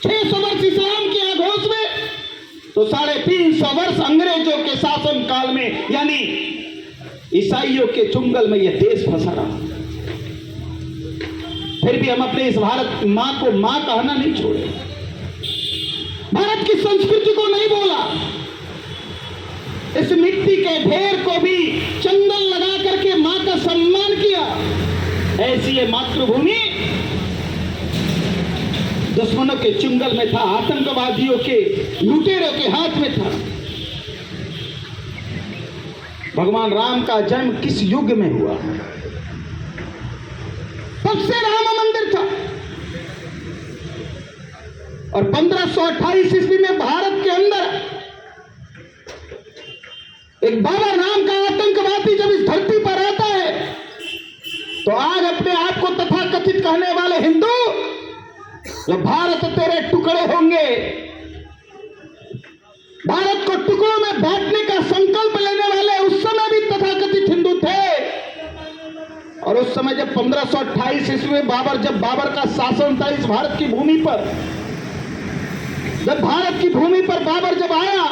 600 वर्ष इस्लाम के आघोष में, तो 350 वर्ष अंग्रेजों के शासन काल में, यानी ईसाइयों के चुंगल में यह देश फंसा रहा। फिर भी हम अपने इस भारत मां को मां कहना नहीं छोड़े, भारत की संस्कृति को नहीं बोला, इस मिट्टी के ढेर को भी चंदन लगा करके मां का सम्मान किया। ऐसी ये मातृभूमि दुश्मनों के चुंगल में था, आतंकवादियों के लुटेरों के हाथ में था। भगवान राम का जन्म किस युग में हुआ? तब से राम मंदिर था, और 1528 ईस्वी में भारत के अंदर एक बाबा नाम का आतंकवादी जब इस धरती पर आता है, तो आज अपने आप को तथाकथित कहने वाले हिंदू, जब भारत तेरे टुकड़े होंगे, भारत को टुकड़ों में बांटने का संकल्प लेने वाले उस समय भी तथाकथित हिंदू थे। और उस समय जब 1528 ईस्वी में जब बाबर का शासन था इस भारत की भूमि पर, जब भारत की भूमि पर बाबर जब आया,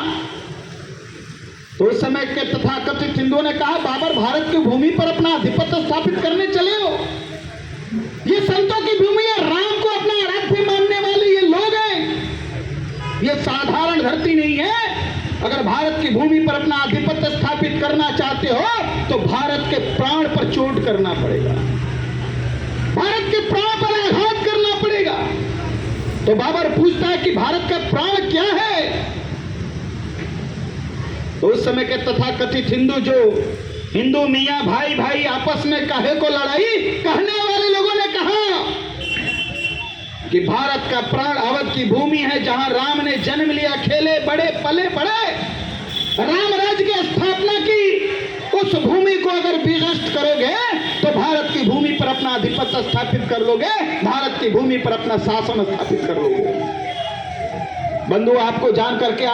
तो उस समय के तथाकथित हिंदुओं ने कहा, बाबर भारत की भूमि पर अपना आधिपत्य स्थापित करने चले हो, ये संतों की भूमि है, राम को अपना आराध्य मानने वाले ये लोग हैं, ये साधारण धरती नहीं है। अगर भारत की भूमि पर अपना आधिपत्य स्थापित करना चाहते हो तो भारत के प्राण पर चोट करना पड़ेगा, भारत के प्राण पर आघात करना पड़ेगा। तो बाबर पूछता है कि भारत का प्राण क्या है? तो उस समय के तथाकथित हिंदू, जो हिंदू मियां भाई भाई आपस में काहे को लड़ाई कहने वाले लोगों ने कहा कि भारत का प्राण अवध की भूमि है, जहां राम ने जन्म लिया, खेले बड़े, पले बड़े, राम राज्य की स्थापना की। उस भूमि को अगर विनष्ट करोगे तो भारत की भूमि पर अपना आधिपत्य स्थापित कर लोगे, भारत की भूमि पर अपना शासन स्थापित कर लोगे। बंधु, आपको जान करके